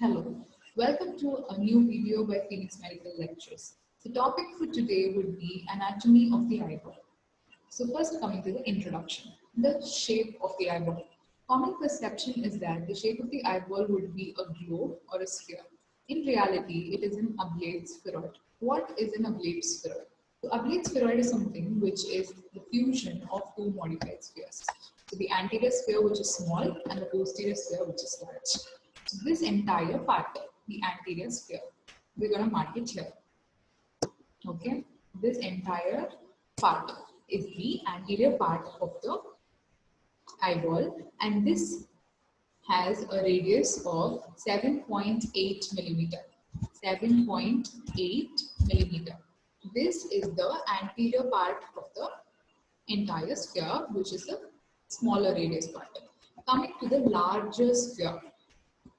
Hello, welcome to a new video by Phoenix Medical Lectures. The topic for today would be anatomy of the eyeball. So first coming to the introduction, the shape of the eyeball. Common perception is that the shape of the eyeball would be a globe or a sphere. In reality, it is an oblate spheroid. What is an oblate spheroid? The oblate spheroid is something which is the fusion of two modified spheres. So the anterior sphere, which is small, and the posterior sphere, which is large. So this entire part, the anterior sphere, we're going to mark it here. Okay, this entire part is the anterior part of the eyeball, and this has a radius of 7.8 millimeter. 7.8 millimeter. This is the anterior part of the entire sphere, which is the smaller radius part. Coming to the larger sphere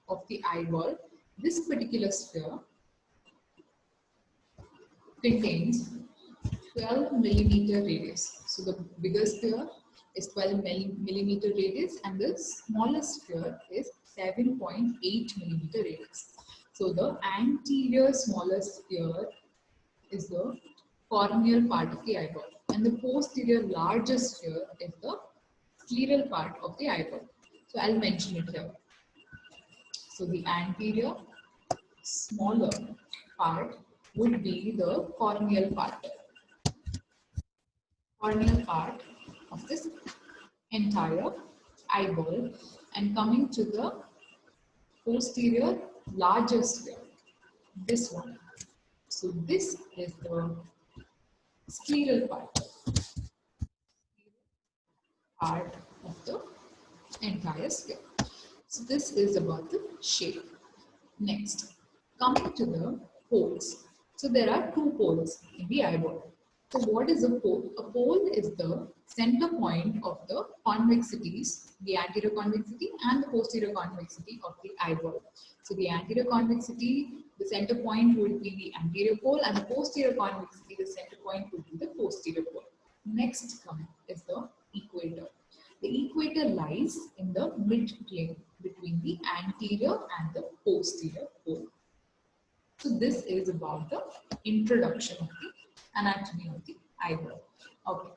of the eyeball, this particular sphere contains 12 millimeter radius. So the bigger sphere is 12 millimeter radius and the smaller sphere is 7.8 millimeter radius. So the anterior smaller sphere is the corneal part of the eyeball and the posterior larger sphere is the scleral part of the eyeball. So I'll mention it here. So the anterior smaller part would be the corneal part. Corneal part of this entire eyeball, and coming to the posterior larger sphere, this one. So this is the scleral part of the entire sphere. So this is about the shape. Next, coming to the poles. So there are two poles in the eyeball. So what is a pole? A pole is the center point of the convexities, the anterior convexity and the posterior convexity of the eyeball. So the anterior convexity, the center point would be the anterior pole, and the posterior convexity, the center point would be the posterior pole. Next coming is the equator. The equator lies in the mid-plane between the anterior and the posterior pole. So this is about the introduction of the anatomy of the eyeball. Okay.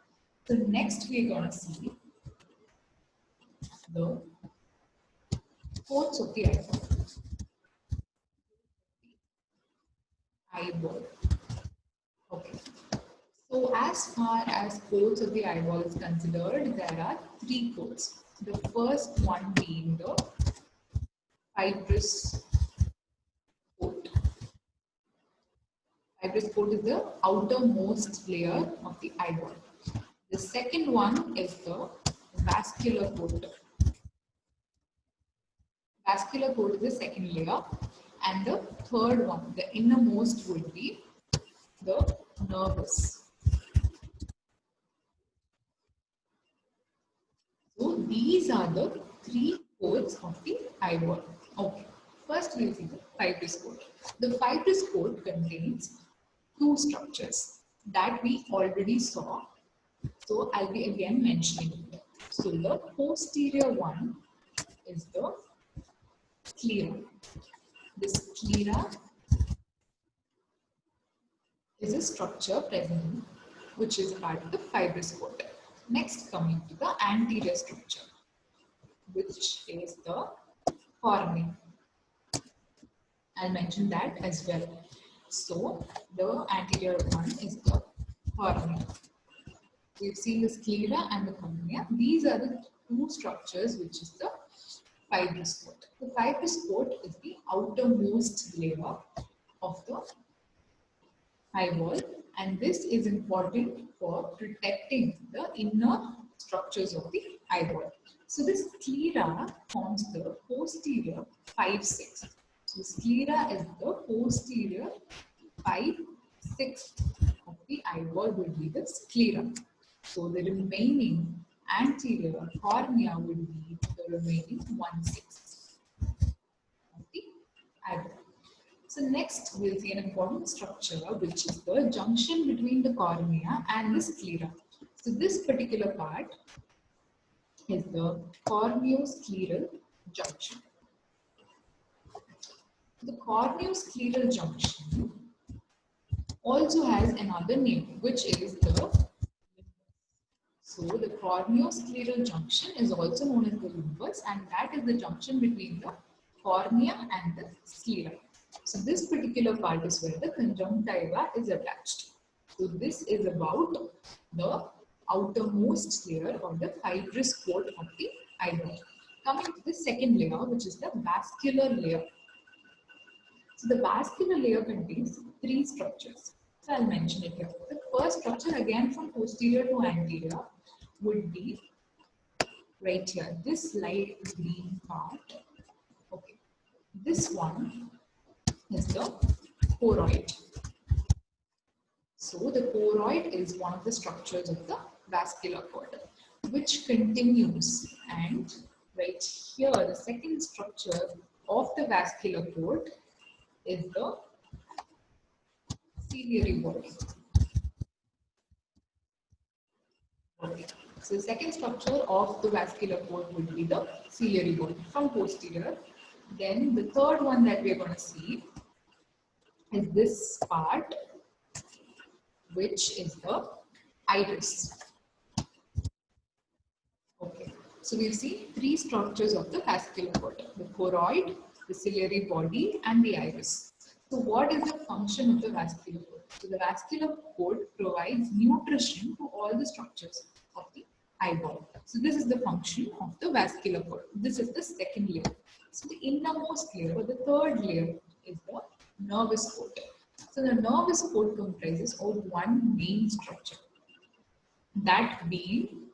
So next we are going to see the codes of the eyeball. Okay. So as far as codes of the eyeball is considered, there are three codes. The first one being the fibrous code. Fibrous code is the outermost layer of the eyeball. The second one is the vascular code. Vascular code is the second layer, and the third one, the innermost, would be the nervous. So these are the three codes of the eyeball. Okay. First we will see the fibrous code. The fibrous code contains two structures that we already saw. So I'll be again mentioning it. So the posterior one is the sclera. The sclera is a structure present which is part of the fibrous code. Next, coming to the anterior structure, which is the cornea. I'll mention that as well. So the anterior one is the cornea. We've seen the sclera and the cornea. These are the two structures which is the fibrous code. The fibrous code is the outermost layer of the eyeball, and this is important for protecting the inner structures of the eyeball. So this sclera forms the posterior 5/6. So sclera is the posterior 5/6 of the eyeball would be the sclera. So the remaining anterior cornea would be the remaining 1/6 of the eyeball. So next we'll see an important structure which is the junction between the cornea and the sclera. So this particular part is the corneoscleral junction. The corneoscleral junction also has another name, which is the so the corneoscleral junction is also known as the limbus, and that is the junction between the cornea and the sclera. So this particular part is where the conjunctiva is attached. So this is about the outermost layer or the fibrous coat of the eyeball. Coming to the second layer, which is the vascular layer. So the vascular layer contains three structures. So I'll mention it here. The first structure, again from posterior to anterior, would be right here. This light green part. Okay. This one is the choroid. So the choroid is one of the structures of the vascular cord, which continues, and right here the second structure of the vascular cord is the ciliary body. Okay. So the second structure of the vascular cord would be the ciliary body from posterior. Then the third one that we are going to see is this part, which is the iris. Okay. So we'll see three structures of the vascular cord: the choroid, the ciliary body, and the iris. So what is the function of the vascular cord? So the vascular cord provides nutrition to all the structures of the eyeball. So this is the function of the vascular cord. This is the second layer. So the innermost layer or the third layer is the nervous cord. So the nervous cord comprises of one main structure, that being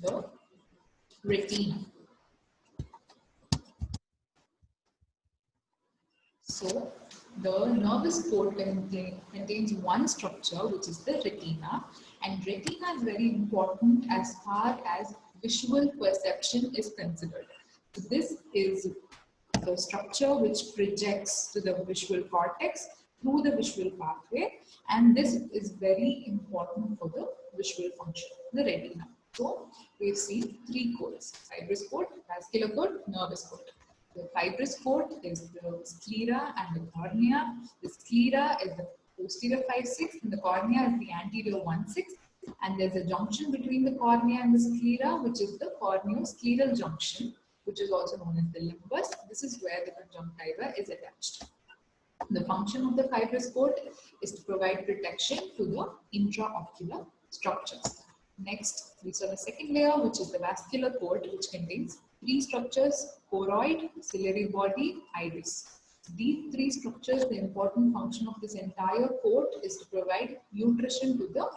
the retina. So the nervous cord contains one structure, which is the retina, and retina is very important as far as visual perception is considered. So this is the structure which projects to the visual cortex through the visual pathway, and this is very important for the visual function, the retina. So we've seen three codes: fibrous cord, vascular cord, nervous cord. The fibrous cord is the sclera and the cornea. The sclera is the posterior 5/6 and the cornea is the anterior 1/6. And there's a junction between the cornea and the sclera, which is the corneoscleral junction, which is also known as the limbus. This is where the conjunctiva is attached. The function of the fibrous cord is to provide protection to the intraocular structures. Next, we saw the second layer, which is the vascular cord, which contains three structures: choroid, ciliary body, iris. These three structures, the important function of this entire cord is to provide nutrition to the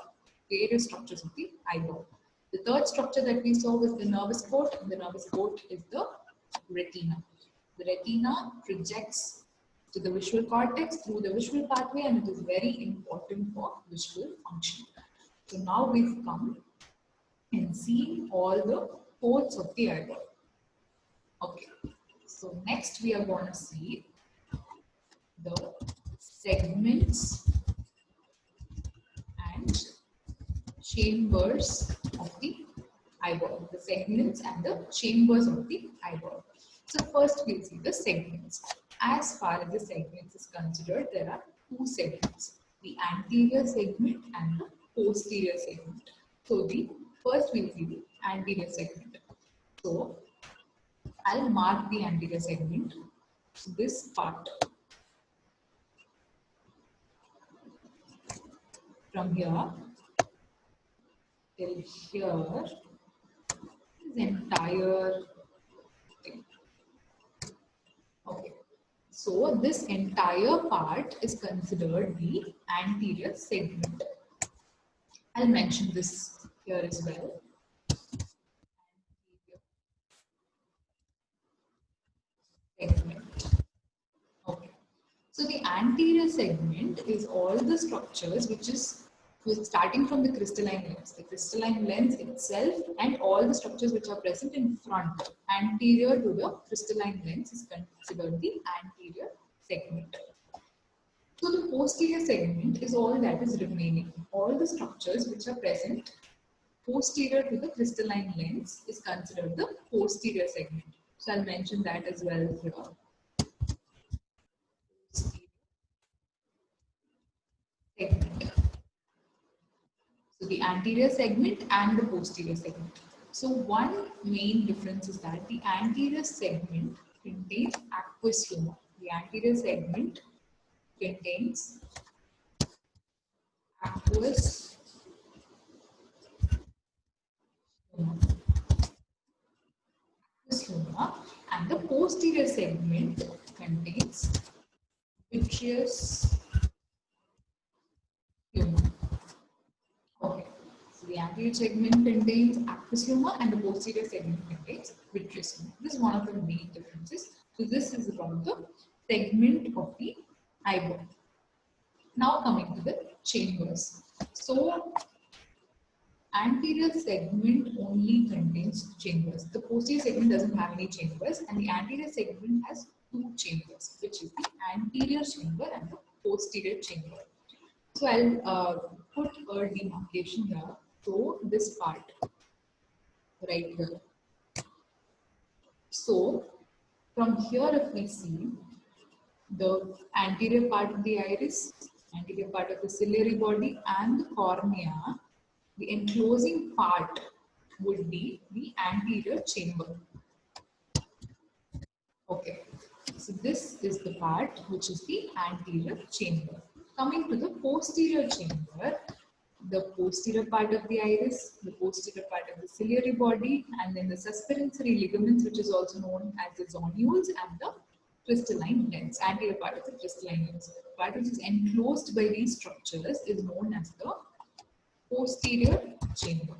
various structures of the eyeball. The third structure that we saw was the nervous cord, and the nervous cord is the retina. The retina projects to the visual cortex through the visual pathway, and it is very important for visual function. So now we've come and seen all the ports of the eyeball. Okay, so next we are going to see the segments and chambers of the eyeball. The segments and the chambers of the eyeball. So first we'll see the segments. As far as the segments is considered, there are two segments: the anterior segment and the posterior segment. So first we'll see the anterior segment. So I'll mark the anterior segment. So this part from here till here is entire thing. Okay. So this entire part is considered the anterior segment. I'll mention this here as well. Segment. Okay. So the anterior segment is all the structures which is starting from the crystalline lens. The crystalline lens itself and all the structures which are present in front, anterior to the crystalline lens, is considered the anterior segment. So the posterior segment is all that is remaining. All the structures which are present posterior to the crystalline lens is considered the posterior segment. So I'll mention that as well here. So the anterior segment and the posterior segment. So one main difference is that the anterior segment contains aqueous humor. The anterior segment contains aqueous humor. And the posterior segment contains vitreous humor. Okay, so the anterior segment contains aqueous humor and the posterior segment contains vitreous humor. This is one of the main differences. So this is about the segment of the eyeball. Now coming to the chambers. So anterior segment only contains chambers. The posterior segment doesn't have any chambers, and the anterior segment has two chambers, which is the anterior chamber and the posterior chamber. So I'll put a demarcation here. So this part right here. So from here, if we see the anterior part of the iris, anterior part of the ciliary body, and the cornea, the enclosing part would be the anterior chamber. Okay, so this is the part which is the anterior chamber. Coming to the posterior chamber, the posterior part of the iris, the posterior part of the ciliary body, and then the suspensory ligaments, which is also known as the zonules, and the crystalline lens, anterior part of the crystalline lens. The part which is enclosed by these structures is known as the posterior chamber.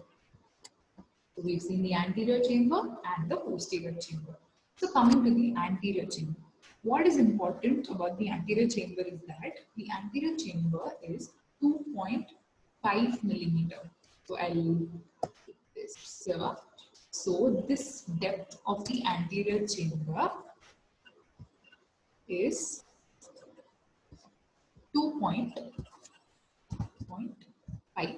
So we've seen the anterior chamber and the posterior chamber. So coming to the anterior chamber. What is important about the anterior chamber is that the anterior chamber is 2.5 millimeter. So I'll put this here. So this depth of the anterior chamber is 2.5.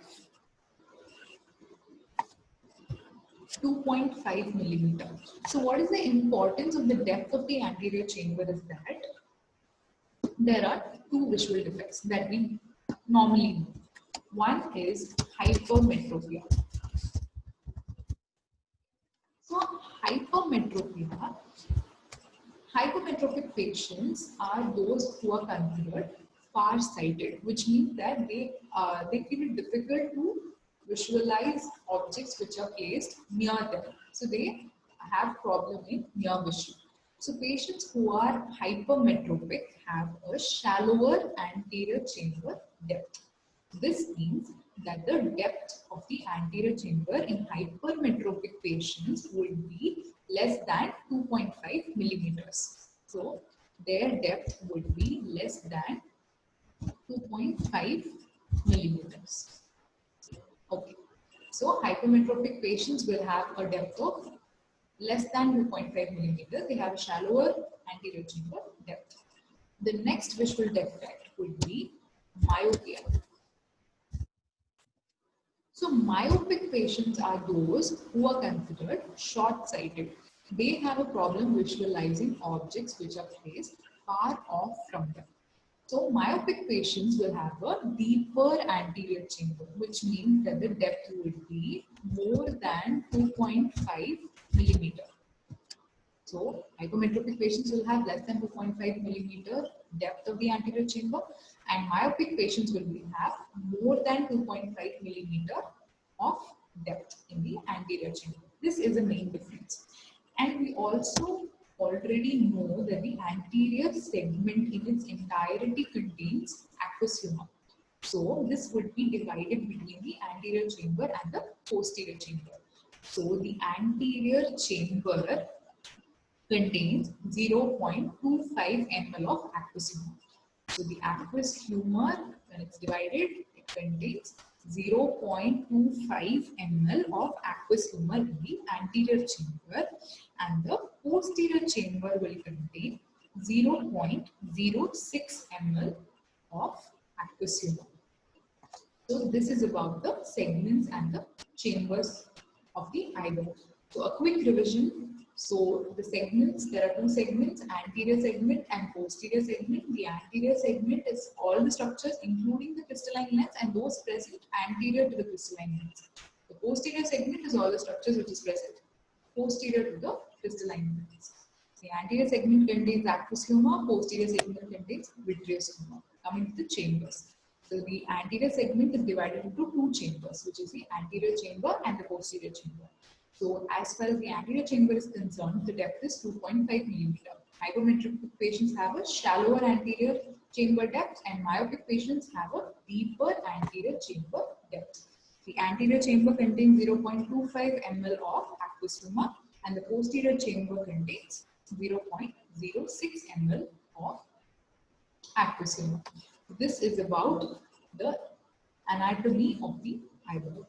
2.5 millimeter. So what is the importance of the depth of the anterior chamber is that there are two visual defects that we normally know. One is hypermetropia. So hypermetropic patients are those who are considered far-sighted, which means that they find it difficult to visualize objects which are placed near them. So they have problem in near vision. So patients who are hypermetropic have a shallower anterior chamber depth. This means that the depth of the anterior chamber in hypermetropic patients would be less than 2.5 millimeters. So their depth would be less than 2.5 millimeters. Okay, so hypermetropic patients will have a depth of less than 2.5 millimeters. They have a shallower anterior chamber depth. The next visual defect would be myopia. So myopic patients are those who are considered short-sighted. They have a problem visualizing objects which are placed far off from them. So myopic patients will have a deeper anterior chamber, which means that the depth would be more than 2.5 millimeter. So hypermetropic patients will have less than 2.5 millimeter depth of the anterior chamber, and myopic patients will have more than 2.5 millimeter of depth in the anterior chamber. This is a main difference. And we also already know that the anterior segment in its entirety contains aqueous humor. So this would be divided between the anterior chamber and the posterior chamber. So the anterior chamber contains 0.25 ml of aqueous humor. So the aqueous humor, when it's divided, it contains 0.25 ml of aqueous humor in the anterior chamber, and the posterior chamber will contain 0.06 ml of aqueous humor. So this is about the segments and the chambers of the eyeball. So a quick revision. So the segments, there are two segments, anterior segment and posterior segment. The anterior segment is all the structures including the crystalline lens and those present anterior to the crystalline lens. The posterior segment is all the structures which is present posterior to the crystalline lens. The anterior segment contains aqueous humor, posterior segment contains vitreous humor. Coming to the chambers. So the anterior segment is divided into two chambers, which is the anterior chamber and the posterior chamber. So as far as the anterior chamber is concerned, the depth is 2.5 millimeter. Hypometric patients have a shallower anterior chamber depth and myopic patients have a deeper anterior chamber depth. The anterior chamber contains 0.25 ml of aqueous humor and the posterior chamber contains 0.06 ml of aqueous humor. This is about the anatomy of the eyeball.